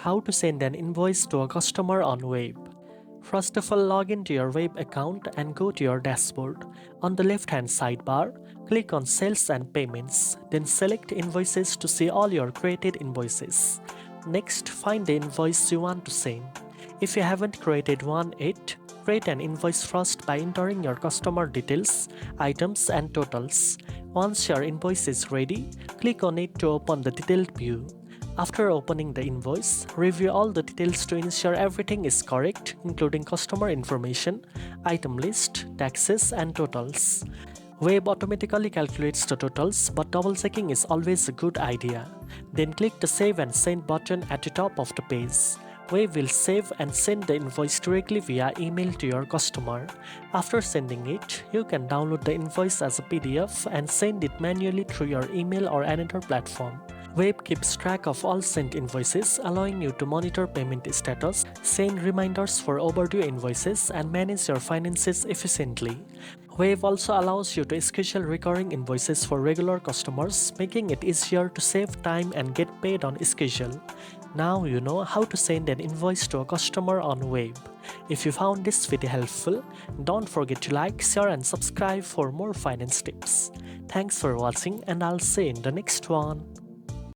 How to send an invoice to a customer on web. First of all, log into your web account and go to your dashboard. On the left-hand sidebar, click on Sales and Payments, then select Invoices to see all your created invoices. Next, find the invoice you want to send. If you haven't created one yet, create an invoice first by entering your customer details, items and totals. Once your invoice is ready, click on it to open the detailed view. After opening the invoice, review all the details to ensure everything is correct, including customer information, item list, taxes, and totals. Web automatically calculates the totals, but double-checking is always a good idea. Then click the Save and Send button at the top of the page. Web will save and send the invoice directly via email to your customer. After sending it, you can download the invoice as a PDF and send it manually through your email or another platform. Web keeps track of all sent invoices, allowing you to monitor payment status, send reminders for overdue invoices, and manage your finances efficiently. Wave also allows you to schedule recurring invoices for regular customers, making it easier to save time and get paid on schedule. Now you know how to send an invoice to a customer on Wave. If you found this video helpful, don't forget to like, share, and subscribe for more finance tips. Thanks for watching, and I'll see you in the next one.